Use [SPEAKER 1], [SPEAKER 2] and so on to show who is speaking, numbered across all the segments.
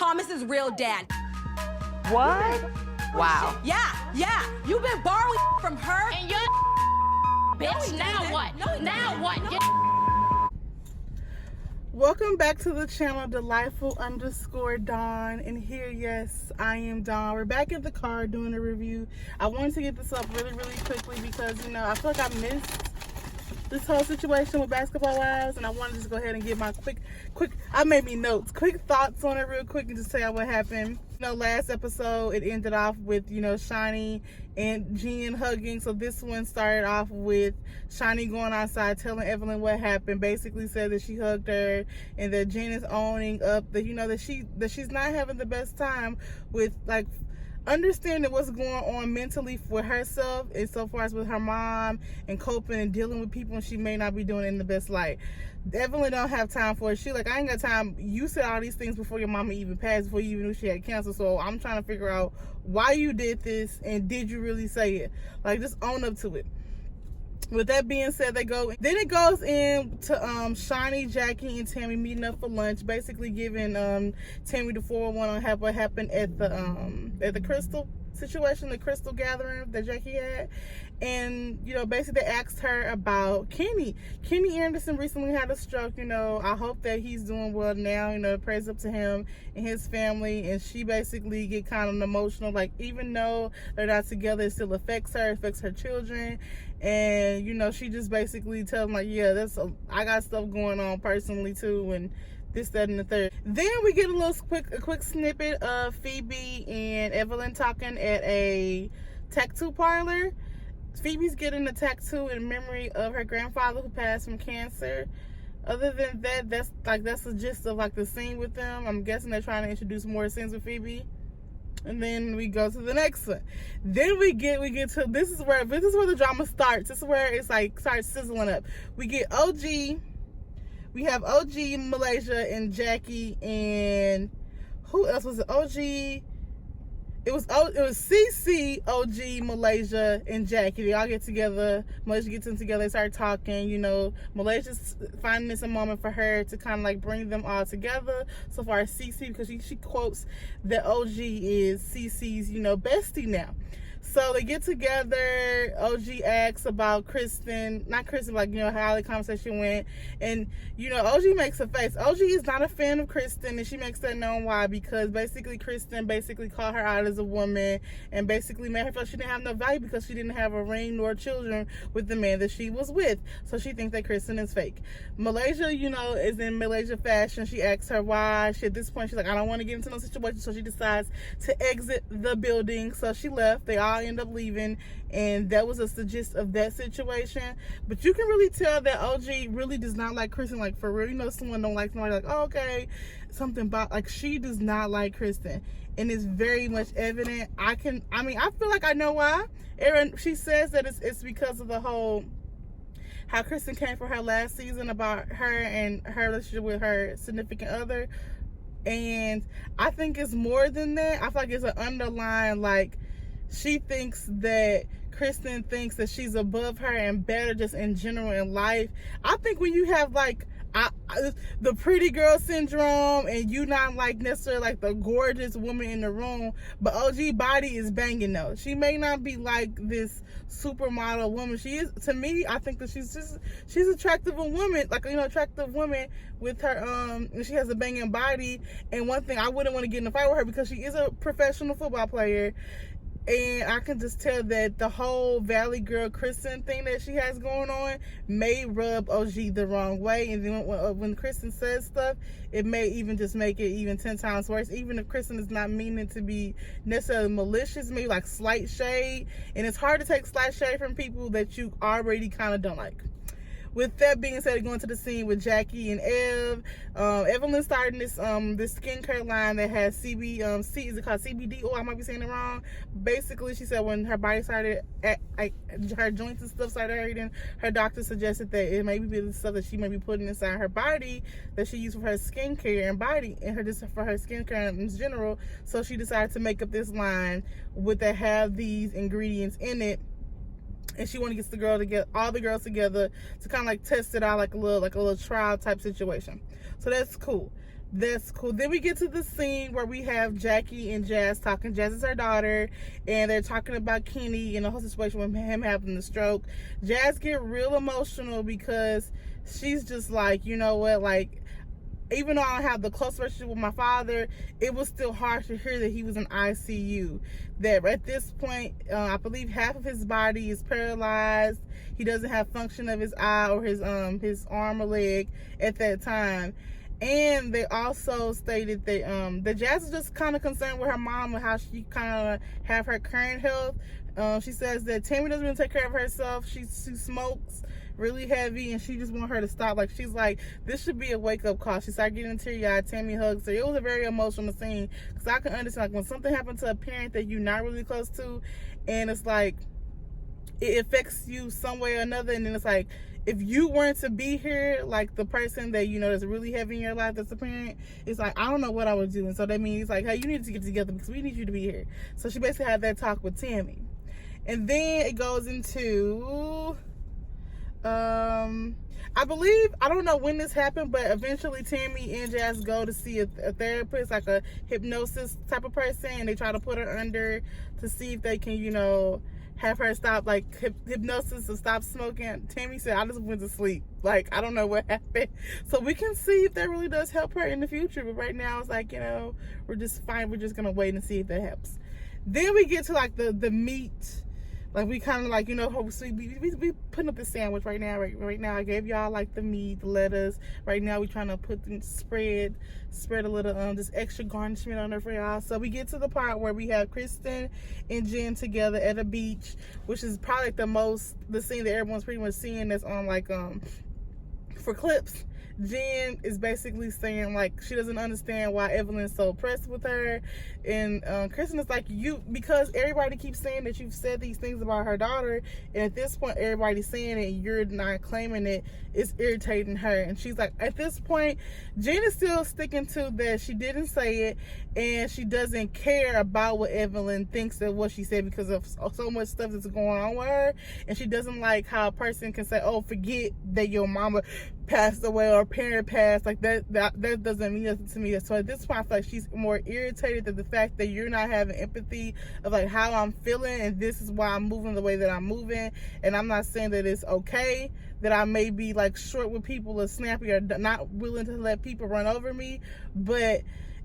[SPEAKER 1] Thomas's real dad.
[SPEAKER 2] What? Wow.
[SPEAKER 1] Yeah. You've been borrowing from her.
[SPEAKER 3] And you're bitch, now what? Now what?
[SPEAKER 4] Welcome back to the channel, Delightful_Dawn. And here, yes, I am Dawn. We're back at the car doing a review. I wanted to get this up really quickly because, you know, I feel like I missed this whole situation with Basketball Wives, and I wanted to just go ahead and get my quick, I made me notes, quick thoughts on it real quick and just tell you what happened. You know, last episode, it ended off with, you know, Shani and Jen hugging. So this one started off with Shani going outside, telling Evelyn what happened, basically said that she hugged her and that Jen is owning up that, you know, that she's not having the best time with, like, understanding what's going on mentally for herself and so far as with her mom and coping and dealing with people, and she may not be doing it in the best light. Evelyn don't have time for it. She like, I ain't got time. You said all these things before your mama even passed, before you even knew she had cancer. So I'm trying to figure out why you did this and did you really say it? Like, just own up to it. With that being said, then it goes into Shani, Jackie, and Tammy meeting up for lunch, basically giving Tammy the 411 on what happened at the Crystal situation, the Crystal gathering that Jackie had. And, you know, basically they asked her about Kenny Anderson recently had a stroke. You know, I hope that he's doing well now, you know, praise up to him and his family. And she basically get kind of emotional, like, even though they're not together, it still affects her children. And, you know, she just basically tells them, like, yeah, I got stuff going on personally too, and this, that, and the third. Then we get a quick snippet of Phoebe and Evelyn talking at a tattoo parlor. Phoebe's getting a tattoo in memory of her grandfather who passed from cancer. Other than that, that's the gist of, like, the scene with them. I'm guessing they're trying to introduce more scenes with Phoebe. And then we go to the next one. Then we get to this is where the drama starts. This is where it's like starts sizzling up. We get OG. We have OG, Malaysia, and Jackie, and who else was it? OG. It was CC, OG, Malaysia, and Jackie. They all get together. Malaysia gets them together. They start talking. You know, Malaysia's finding this a moment for her to kind of like bring them all together. So far as CC, because she quotes that OG is CC's, you know, bestie now. So they get together. OG asks about Kristin, not Kristin, like, you know, how the conversation went. And, you know, OG makes a face. OG is not a fan of Kristin, and she makes that known why, because basically Kristin basically called her out as a woman and basically made her feel she didn't have no value because she didn't have a ring nor children with the man that she was with. So she thinks that Kristin is fake. Malaysia, you know, is in Malaysia fashion. She asks her why. At this point, she's like, I don't want to get into no situation. So she decides to exit the building. So she left. They all end up leaving, and that was the gist of that situation. But you can really tell that OG really does not like Kristin, like, for real. You know, someone don't like somebody, like, oh, okay, something about, like, she does not like Kristin, and it's very much evident. I feel like I know why. Erin, she says that it's because of the whole how Kristin came for her last season about her and her relationship with her significant other. And I think it's more than that. I feel like it's an underlying, like, she thinks that Kristin thinks that she's above her and better just in general in life. I think when you have, like, the pretty girl syndrome and you not, like, necessarily like the gorgeous woman in the room, but OG body is banging though. She may not be like this supermodel woman. She is, to me, I think that she's attractive a woman, like, you know, attractive woman with her and she has a banging body. And one thing, I wouldn't want to get in a fight with her because she is a professional football player. And I can just tell that the whole Valley Girl Kristin thing that she has going on may rub OG the wrong way. And then when Kristin says stuff, it may even just make it even 10 times worse. Even if Kristin is not meaning to be necessarily malicious, maybe like slight shade. And it's hard to take slight shade from people that you already kind of don't like. With that being said, going to the scene with Jackie and Ev. Evelyn starting this skincare line that has is it called CBD? Oh, I might be saying it wrong. Basically, she said when her body started, her joints and stuff started hurting, her doctor suggested that it may be the stuff that she may be putting inside her body that she used for her skincare and body, and for her skincare in general. So she decided to make up this line that have these ingredients in it. And she wanted to get all the girls together to kind of like test it out, like a little trial type situation. So that's cool. That's cool. Then we get to the scene where we have Jackie and Jazz talking. Jazz is her daughter, and they're talking about Kenny and the whole situation with him having the stroke. Jazz get real emotional because she's just like, you know what, like, even though I have the close relationship with my father, it was still hard to hear that he was in ICU. That at this point, I believe half of his body is paralyzed. He doesn't have function of his eye or his arm or leg at that time. And they also stated that Jazz is just kind of concerned with her mom and how she kind of have her current health. She says that Tammy doesn't really take care of herself. She smokes really heavy, and she just want her to stop. Like, she's like, this should be a wake-up call. She started getting teary-eyed. Tammy hugs her. It was a very emotional scene, because I can understand, like, when something happens to a parent that you're not really close to, and it's like, it affects you some way or another, and then it's like, if you weren't to be here, like the person that, you know, that's really heavy in your life that's a parent, it's like, I don't know what I would do. And so that means, like, hey, you need to get together because we need you to be here. So she basically had that talk with Tammy. And then it goes into, I believe, I don't know when this happened, but eventually Tammy and Jazz go to see a therapist, like a hypnosis type of person, and they try to put her under to see if they can, you know, have her stop, like, hypnosis and stop smoking. Tammy said, I just went to sleep. Like, I don't know what happened. So we can see if that really does help her in the future. But right now, it's like, you know, we're just fine. We're just going to wait and see if that helps. Then we get to, like, the meat. Like, we kind of, like, you know, we putting up the sandwich right now. Right now, I gave y'all, like, the meat, the lettuce. Right now, we trying to put the spread a little, just extra garnishment on there for y'all. So we get to the part where we have Kristin and Jen together at a beach, which is probably the scene that everyone's pretty much seeing that's on, like, for clips. Jen is basically saying, like, she doesn't understand why Evelyn's so impressed with her. And Kristin is like, because everybody keeps saying that you've said these things about her daughter, and at this point, everybody's saying it, and you're not claiming it, it's irritating her. And she's like, at this point, Jen is still sticking to that she didn't say it, and she doesn't care about what Evelyn thinks of what she said because of so much stuff that's going on with her. And she doesn't like how a person can say, oh, forget that your mama passed away or parent passed. Like, that doesn't mean nothing to me. So at this point, I feel like she's more irritated at the fact that you're not having empathy of, like, how I'm feeling, and this is why I'm moving the way that I'm moving. And I'm not saying that it's okay that I may be, like, short with people or snappy or not willing to let people run over me, but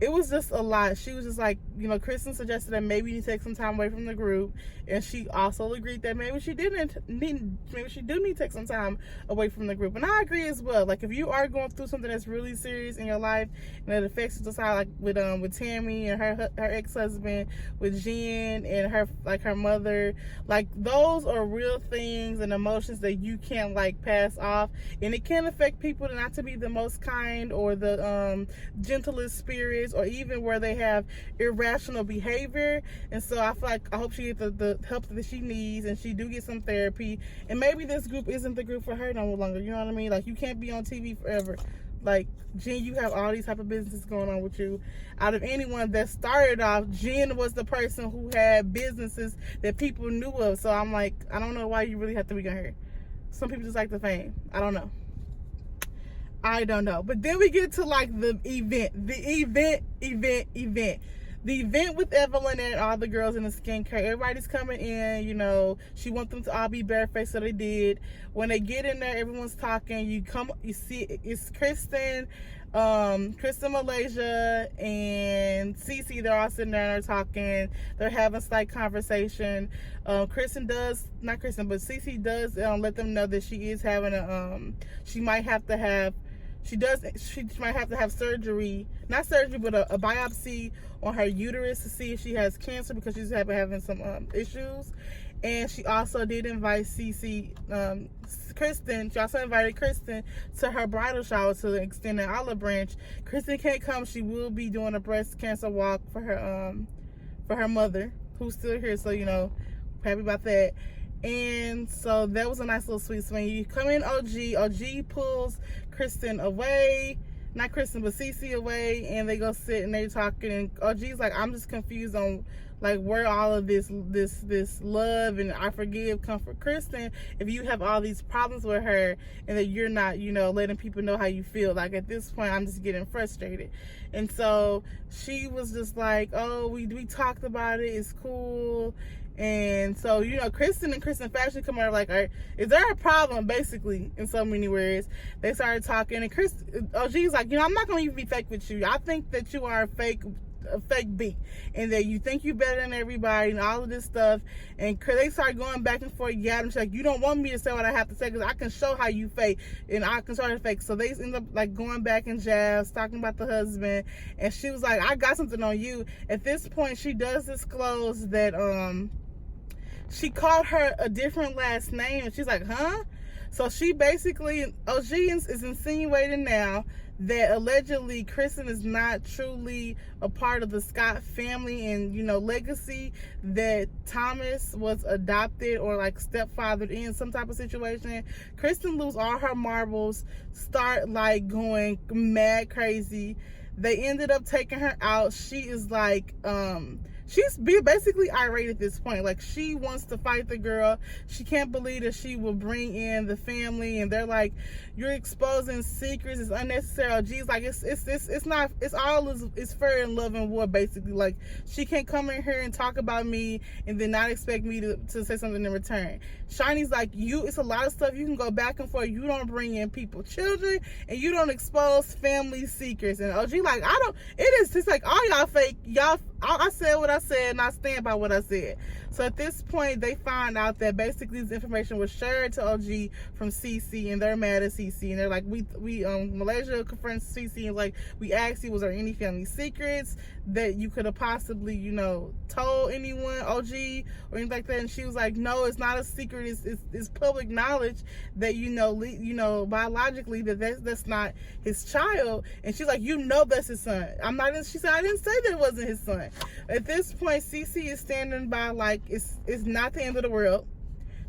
[SPEAKER 4] it was just a lot. She was just like, you know, Kristin suggested that maybe you take some time away from the group, and she also agreed that maybe she do need to take some time away from the group. And I agree as well. Like, if you are going through something that's really serious in your life and it affects you, just how, like, with Tammy and her ex-husband, with Jen and her mother, like, those are real things and emotions that you can't, like, pass off, and it can affect people not to be the most kind or the gentlest spirits, or even where they have irrational behavior. And so I feel like, I hope she gets the help that she needs, and she do get some therapy, and maybe this group isn't the group for her no longer. You know what I mean? Like, you can't be on TV forever. Like, Jen, you have all these type of businesses going on with you. Out of anyone that started off, Jen was the person who had businesses that people knew of. So I'm like, I don't know why you really have to be on her. Some people just like the fame. I don't know. But then we get to, like, the event with Evelyn and all the girls in the skincare. Everybody's coming in, you know, she wants them to all be barefaced, so they did. When they get in there, everyone's talking. You see it's Kristin, Malaysia, and Cece. They're all sitting there and they're talking. They're having a slight conversation. Cece does let them know that she is having she might have to have surgery, not surgery, but a biopsy on her uterus to see if she has cancer, because she's having some issues. And she also did invite Kristin. She also invited Kristin to her bridal shower to extend an olive branch. Kristin can't come. She will be doing a breast cancer walk for her mother, who's still here. So, you know, happy about that. And so that was a nice little sweet swing. You come in OG. OG pulls Kristin away. Not Kristin, but Cece away. And they go sit and they talking. And OG's like, I'm just confused on, Like, where all of this love and I forgive come from Kristin if you have all these problems with her and that you're not, you know, letting people know how you feel. Like, at this point, I'm just getting frustrated. And so she was just like, oh, we talked about it, it's cool. And so, you know, Kristin and Kristin Fashion come over like, all right, is there a problem, basically, in so many words. They started talking, and OG's like, you know, I'm not going to even be fake with you. I think that you are a fake B, and that you think you're better than everybody and all of this stuff. And they started going back and forth. Yeah, she's like, you don't want me to say what I have to say because I can show how you fake and I can show her fake. So they end up like going back and jabs, talking about the husband. And she was like, I got something on you. At this point, she does disclose that she called her a different last name, and she's like, huh? So she basically, OG is insinuating now that allegedly Kristin is not truly a part of the Scott family and, you know, legacy, that Thomas was adopted or like stepfathered in some type of situation. Kristin lose all her marbles, start like going mad crazy. They ended up taking her out. She is like, she's basically irate at this point. Like, she wants to fight the girl. She can't believe that she will bring in the family, and they're like, you're exposing secrets, it's unnecessary. Geez, like, it's not, it's fair in love and war, basically. Like, she can't come in here and talk about me and then not expect me to say something in return. Shiny's like, it's a lot of stuff you can go back and forth. You don't bring in children, and you don't expose family secrets. And OG like, it's like, all y'all fake, I said what I said, and I stand by what I said. So at this point, they find out that basically this information was shared to OG from CC, and they're mad at CC, and they're like, Malaysia confronts CC and like, we asked you, was there any family secrets that you could have possibly, you know, told anyone, OG, or anything like that? And she was like, no, it's not a secret. It's public knowledge that, you know, biologically that's not his child. And she's like, you know, that's his son. She said, I didn't say that it wasn't his son. At this point, CC is standing by like, it's not the end of the world.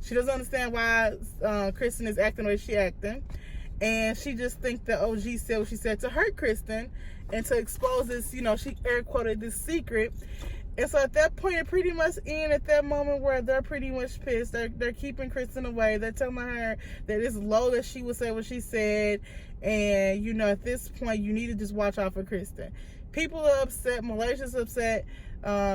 [SPEAKER 4] She doesn't understand why Kristin is acting the way she's acting. And she just thinks that OG said what she said to hurt Kristin and to expose this, you know, she air quoted this secret. And so at that point, it pretty much ends at that moment where they're pretty much pissed. They're keeping Kristin away. They're telling her that it's low that she would say what she said. And, you know, at this point, you need to just watch out for Kristin. People are upset. Malaysia's upset.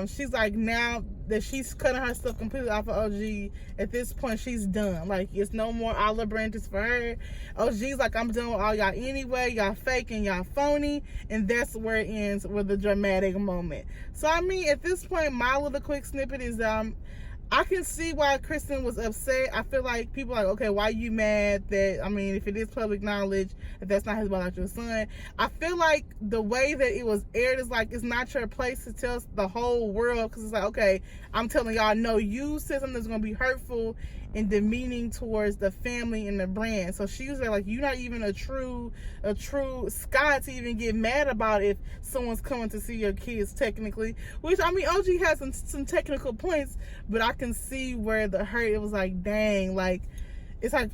[SPEAKER 4] She's like, now that she's cutting herself completely off of OG, at this point she's done. Like, it's no more olive branches for her. OG's like, I'm done with all y'all anyway. Y'all fake and y'all phony. And that's where it ends, with the dramatic moment. So I mean, at this point, my little quick snippet is I can see why Kristin was upset. I feel like people are like, okay, why are you mad that, I mean, if it is public knowledge, if that's not his biological son. I feel like the way that it was aired is like, it's not your place to tell the whole world, because it's like, okay, I'm telling y'all, no, you said something that's going to be hurtful and demeaning towards the family and the brand. So she was like, you're not even a true Scott to even get mad about if someone's coming to see your kids, technically. Which, I mean, OG has some technical points, but I can see where the hurt, it was like, dang, like, it's like,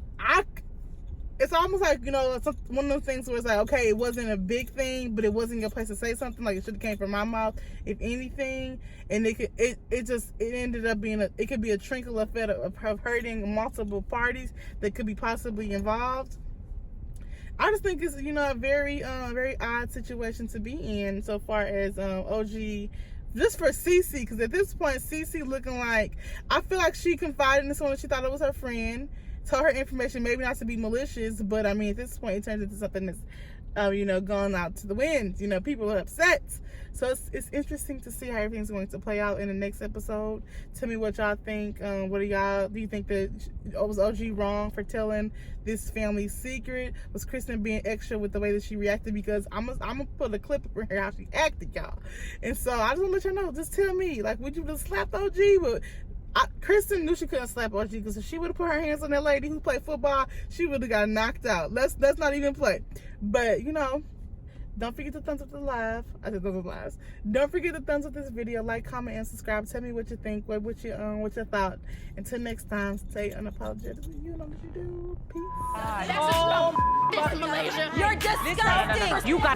[SPEAKER 4] it's almost like, you know, it's one of those things where it's like, okay, it wasn't a big thing, but it wasn't your place to say something. Like, it should have came from my mouth, if anything. And it ended up being it could be a trickle effect of hurting multiple parties that could be possibly involved. I just think it's, you know, a very odd situation to be in so far as OG, just for CC, because at this point, CC looking like, I feel like she confided in someone, she thought it was her friend, told her information, maybe not to be malicious, but I mean, at this point, it turns into something that's, you know, gone out to the wind. You know, people are upset. So it's interesting to see how everything's going to play out in the next episode. Tell me what y'all think. Do you think that was OG wrong for telling this family secret? Was Kristin being extra with the way that she reacted? Because I'm gonna put a clip of her how she acted, y'all. And so I just want to let y'all know. Just tell me, like, would you just slap OG? Kristin knew she couldn't slap OG, because if she would have put her hands on that lady who played football, she would have got knocked out. Let's not even play. But, you know, don't forget to thumbs up the live. I said thumbs up lives. Don't forget to thumbs up this video, like, comment, and subscribe. Tell me what you think, what you thought. Until next time, stay unapologetically. You know what you do. Peace.
[SPEAKER 3] That's Malaysia.
[SPEAKER 1] You're disgusting.
[SPEAKER 2] You got